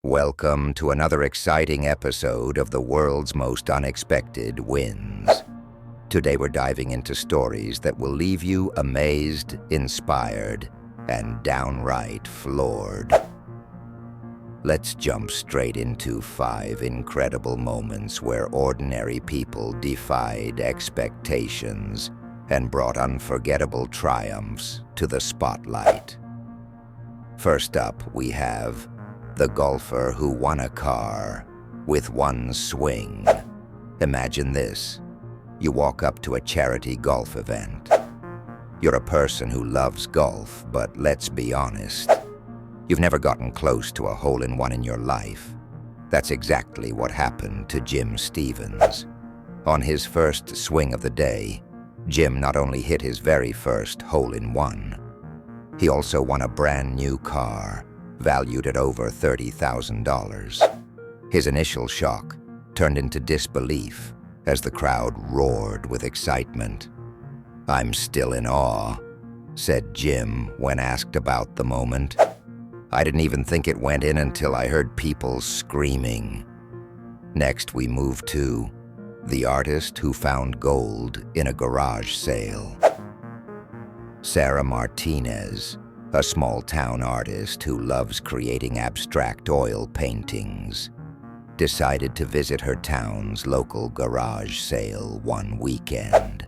Welcome to another exciting episode of the world's most unexpected wins. Today we're diving into stories that will leave you amazed, inspired, and downright floored. Let's jump straight into 5 incredible moments where ordinary people defied expectations and brought unforgettable triumphs to the spotlight. First up, we have the golfer who won a car with one swing. Imagine this. You walk up to a charity golf event. You're a person who loves golf, but let's be honest. You've never gotten close to a hole-in-one in your life. That's exactly what happened to Jim Stevens. On his first swing of the day, Jim not only hit his very first hole-in-one, he also won a brand new car, valued at over $30,000. His initial shock turned into disbelief as the crowd roared with excitement. "I'm still in awe," said Jim when asked about the moment. "I didn't even think it went in until I heard people screaming." Next, we move to the artist who found gold in a garage sale. Sarah Martinez, a small-town artist who loves creating abstract oil paintings, decided to visit her town's local garage sale one weekend.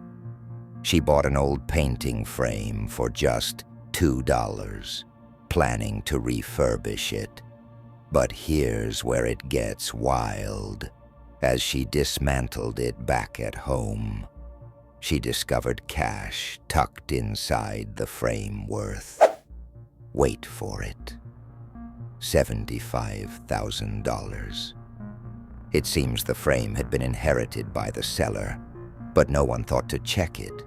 She bought an old painting frame for just $2, planning to refurbish it. But here's where it gets wild. As she dismantled it back at home, she discovered cash tucked inside the frame worth, wait for it, $75,000. It seems the frame had been inherited by the seller, but no one thought to check it.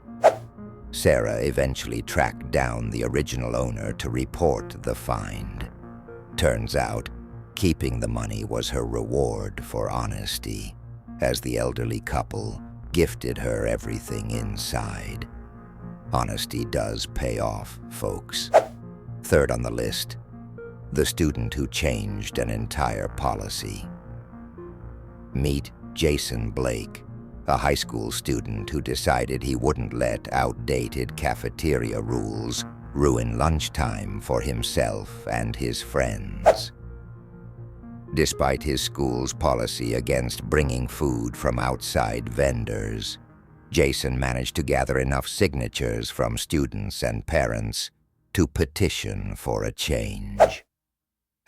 Sarah eventually tracked down the original owner to report the find. Turns out, keeping the money was her reward for honesty, as the elderly couple gifted her everything inside. Honesty does pay off, folks. Third on the list, the student who changed an entire policy. Meet Jason Blake, a high school student who decided he wouldn't let outdated cafeteria rules ruin lunchtime for himself and his friends. Despite his school's policy against bringing food from outside vendors, Jason managed to gather enough signatures from students and parents to petition for a change.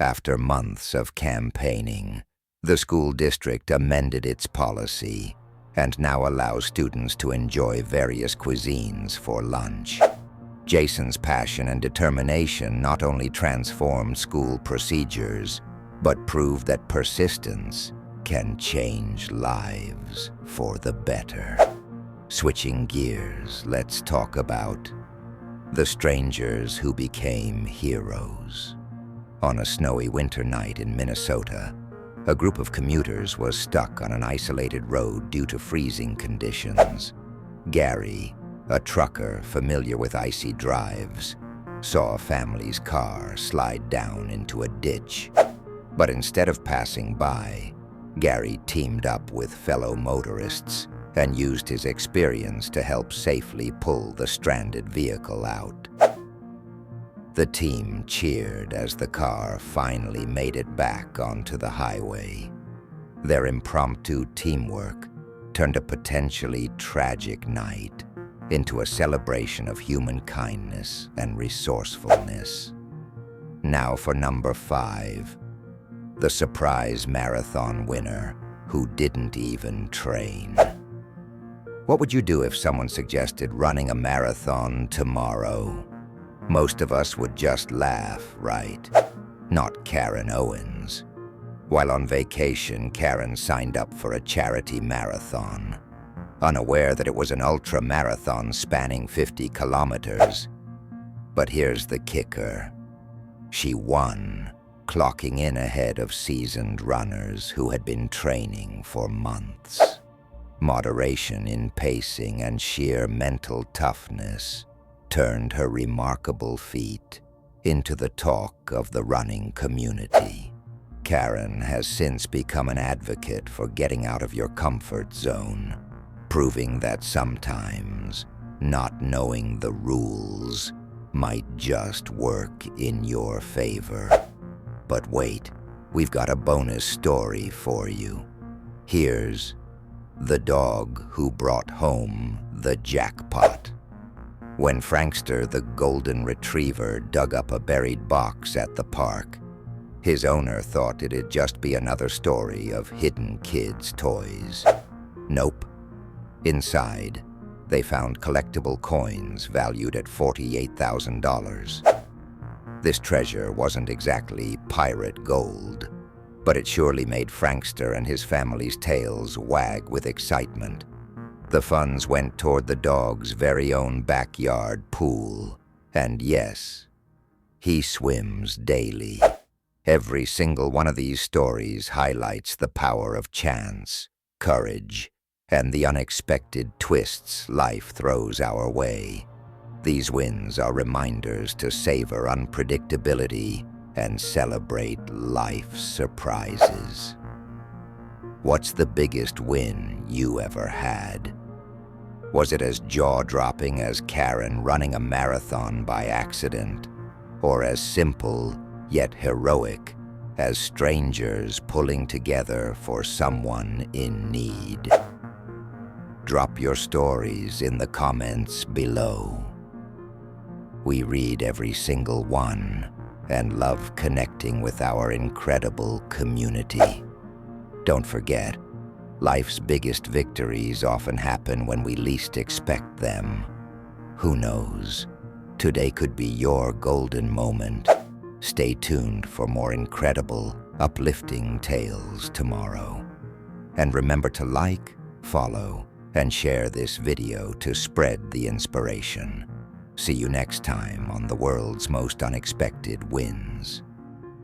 After months of campaigning, the school district amended its policy and now allows students to enjoy various cuisines for lunch. Jason's passion and determination not only transformed school procedures, but proved that persistence can change lives for the better. Switching gears, let's talk about the strangers who became heroes. On a snowy winter night in Minnesota, a group of commuters was stuck on an isolated road due to freezing conditions. Gary, a trucker familiar with icy drives, saw a family's car slide down into a ditch. But instead of passing by, Gary teamed up with fellow motorists and used his experience to help safely pull the stranded vehicle out. The team cheered as the car finally made it back onto the highway. Their impromptu teamwork turned a potentially tragic night into a celebration of human kindness and resourcefulness. Now for number 5. The surprise marathon winner who didn't even train. What would you do if someone suggested running a marathon tomorrow? Most of us would just laugh, right? Not Karen Owens. While on vacation, Karen signed up for a charity marathon, unaware that it was an ultra-marathon spanning 50 kilometers. But here's the kicker. She won, clocking in ahead of seasoned runners who had been training for months. Moderation in pacing and sheer mental toughness turned her remarkable feat into the talk of the running community. Karen has since become an advocate for getting out of your comfort zone, proving that sometimes not knowing the rules might just work in your favor. But wait, we've got a bonus story for you. Here's The Dog Who Brought Home the Jackpot. When Frankster the golden retriever dug up a buried box at the park, his owner thought it'd just be another story of hidden kids' toys. Nope. Inside, they found collectible coins valued at $48,000. This treasure wasn't exactly pirate gold, but it surely made Frankster and his family's tails wag with excitement. The funds went toward the dog's very own backyard pool, and yes, he swims daily. Every single one of these stories highlights the power of chance, courage, and the unexpected twists life throws our way. These wins are reminders to savor unpredictability and celebrate life's surprises. What's the biggest win you ever had? Was it as jaw-dropping as Karen running a marathon by accident, or as simple yet heroic as strangers pulling together for someone in need? Drop your stories in the comments below. We read every single one and love connecting with our incredible community. Don't forget, life's biggest victories often happen when we least expect them. Who knows? Today could be your golden moment. Stay tuned for more incredible, uplifting tales tomorrow. And remember to like, follow, and share this video to spread the inspiration. See you next time on the world's most unexpected wins.